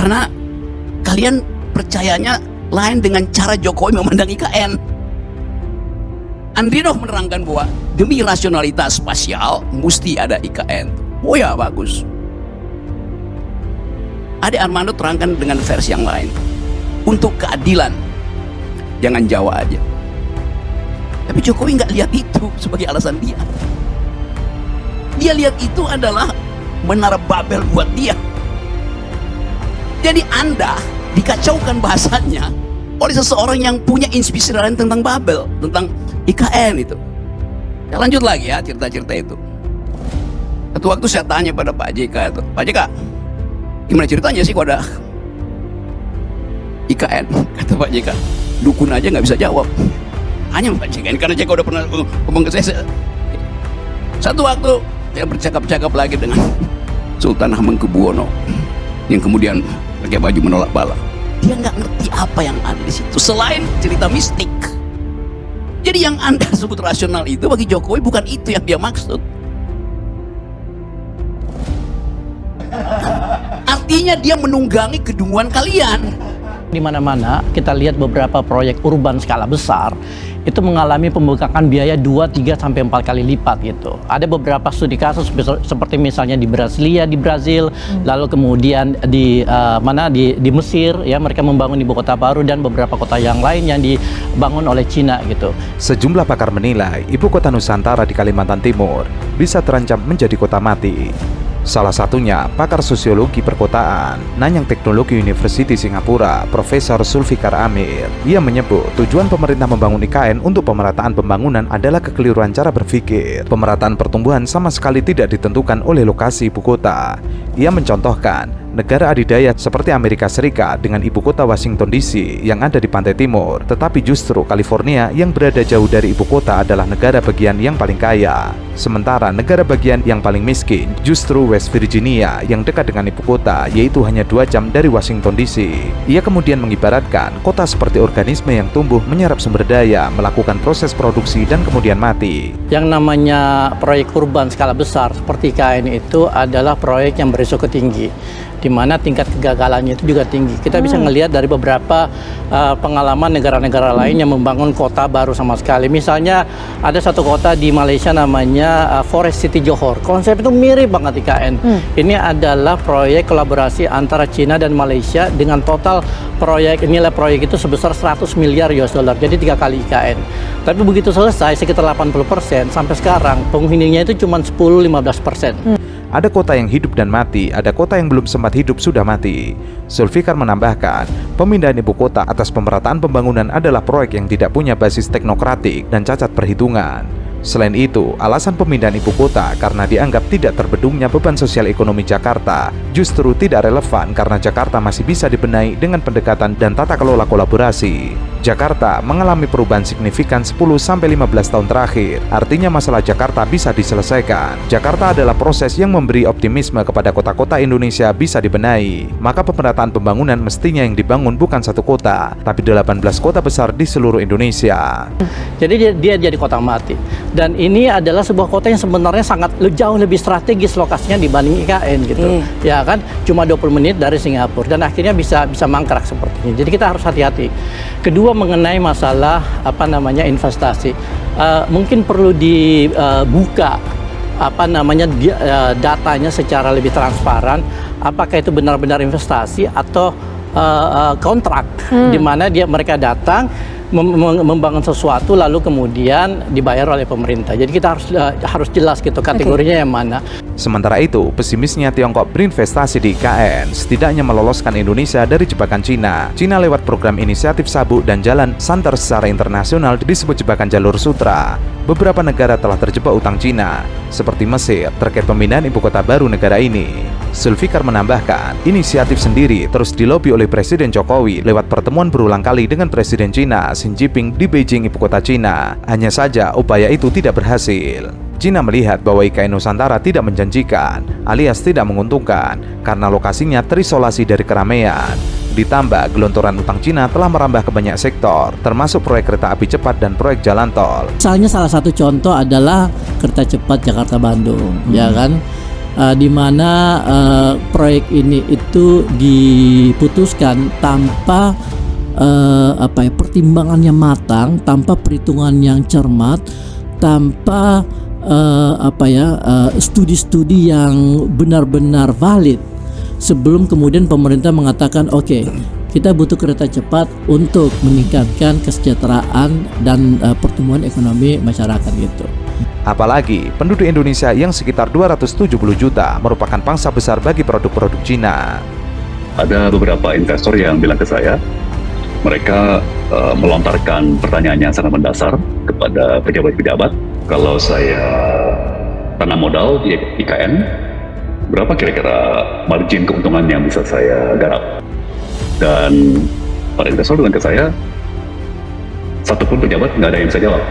Karena kalian percayanya lain dengan cara Jokowi memandang IKN. Andrinov menerangkan bahwa demi rasionalitas spasial mesti ada IKN. Oh ya, bagus. Ade Armando terangkan dengan versi yang lain. Untuk keadilan, jangan Jawa aja. Tapi Jokowi nggak lihat itu sebagai alasan dia. Dia lihat itu adalah menara Babel buat dia. Jadi Anda dikacaukan bahasanya oleh seseorang yang punya inspirasi lain tentang Babel, tentang IKN itu. Ya, lanjut lagi ya cerita-cerita itu. Satu waktu saya tanya pada Pak JK itu, Pak JK, gimana ceritanya sih kok ada IKN? Kata Pak JK, dukun aja nggak bisa jawab. Hanya Pak JK ini karena JK udah pernah ngomong ke saya. Satu waktu saya bercakap-cakap lagi dengan Sultan Hamengkubuwono yang kemudian pakai baju menolak bala. Dia nggak ngerti apa yang ada di situ selain cerita mistik. Jadi yang Anda sebut rasional itu bagi Jokowi bukan itu yang dia maksud. Artinya dia menunggangi kedunguan kalian. Di mana-mana kita lihat beberapa proyek urban skala besar itu mengalami pembengkakan biaya 2, 3 sampai 4 kali lipat gitu. Ada beberapa studi kasus seperti misalnya di Brasilia, di Brazil, lalu kemudian di di Mesir ya, mereka membangun ibu kota baru dan beberapa kota yang lain yang dibangun oleh Cina gitu. Sejumlah pakar menilai ibu kota Nusantara di Kalimantan Timur bisa terancam menjadi kota mati. Salah satunya pakar sosiologi perkotaan Nanyang Teknologi University Singapura, Profesor Zulfikar Amir. Ia menyebut tujuan pemerintah membangun IKN untuk pemerataan pembangunan adalah kekeliruan cara berpikir. Pemerataan pertumbuhan sama sekali tidak ditentukan oleh lokasi ibu kota. Ia mencontohkan negara adidaya seperti Amerika Serikat dengan ibu kota Washington DC yang ada di pantai timur, tetapi justru California yang berada jauh dari ibu kota adalah negara bagian yang paling kaya. Sementara negara bagian yang paling miskin justru West Virginia yang dekat dengan ibu kota, yaitu hanya 2 jam dari Washington DC. Ia kemudian mengibaratkan kota seperti organisme yang tumbuh menyerap sumber daya, melakukan proses produksi dan kemudian mati. Yang namanya proyek urban skala besar seperti IKN itu adalah proyek yang berisiko tinggi, di mana tingkat kegagalannya itu juga tinggi. Kita bisa ngelihat dari beberapa pengalaman negara-negara lain yang membangun kota baru sama sekali. Misalnya ada satu kota di Malaysia namanya Forest City Johor. Konsep itu mirip banget IKN. Ini adalah proyek kolaborasi antara Cina dan Malaysia dengan total nilai proyek itu sebesar 100 miliar US dollar. Jadi 3 kali IKN. Tapi begitu selesai sekitar 80% sampai sekarang penghuninya itu cuma 10-15%. Ada kota yang hidup dan mati, ada kota yang belum sempat hidup sudah mati. Zulfikar menambahkan, pemindahan ibu kota atas pemerataan pembangunan adalah proyek yang tidak punya basis teknokratik dan cacat perhitungan. Selain itu, alasan pemindahan ibu kota karena dianggap tidak terbendungnya beban sosial ekonomi Jakarta justru tidak relevan karena Jakarta masih bisa dibenahi dengan pendekatan dan tata kelola kolaborasi. Jakarta mengalami perubahan signifikan 10-15 tahun terakhir, artinya masalah Jakarta bisa diselesaikan. Jakarta adalah proses yang memberi optimisme kepada kota-kota Indonesia bisa dibenahi. Maka pemerataan pembangunan mestinya yang dibangun bukan satu kota, tapi 18 kota besar di seluruh Indonesia. Jadi dia jadi kota mati. Dan ini adalah sebuah kota yang sebenarnya sangat jauh lebih strategis lokasinya dibanding IKN gitu. Ya kan, cuma 20 menit dari Singapura dan akhirnya bisa mangkrak seperti ini. Jadi kita harus hati-hati. Kedua, mengenai masalah investasi. Mungkin perlu dibuka datanya secara lebih transparan, apakah itu benar-benar investasi atau kontrak di mana mereka datang membangun sesuatu lalu kemudian dibayar oleh pemerintah. Jadi kita harus jelas gitu kategorinya yang mana. Sementara itu, pesimisnya Tiongkok berinvestasi di IKN setidaknya meloloskan Indonesia dari jebakan Cina. Cina lewat program inisiatif sabuk dan jalan santer secara internasional disebut jebakan jalur sutra. Beberapa negara telah terjebak utang Cina, seperti Mesir, terkait pemindahan ibu kota baru negara ini. Zulfikar menambahkan, inisiatif sendiri terus dilobi oleh Presiden Jokowi lewat pertemuan berulang kali dengan Presiden Cina Xi Jinping di Beijing, ibu kota Cina. Hanya saja upaya itu tidak berhasil. Cina melihat bahwa IKN Nusantara tidak menjanjikan, alias tidak menguntungkan, karena lokasinya terisolasi dari keramaian. Ditambah, gelontoran utang Cina telah merambah ke banyak sektor, termasuk proyek kereta api cepat dan proyek jalan tol. Misalnya salah satu contoh adalah kereta cepat Jakarta-Bandung, ya kan? di mana proyek ini itu diputuskan tanpa pertimbangan yang matang, tanpa perhitungan yang cermat, tanpa studi-studi yang benar-benar valid sebelum kemudian pemerintah mengatakan oke, kita butuh kereta cepat untuk meningkatkan kesejahteraan dan pertumbuhan ekonomi masyarakat gitu. Apalagi penduduk Indonesia yang sekitar 270 juta merupakan pangsa besar bagi produk-produk Cina. Ada beberapa investor yang bilang ke saya, mereka melontarkan pertanyaan yang sangat mendasar kepada pejabat-pejabat. Kalau saya tanam modal di IKN, berapa kira-kira margin keuntungan yang bisa saya garap? Dan para investor bilang ke saya, satupun pejabat nggak ada yang bisa jawab.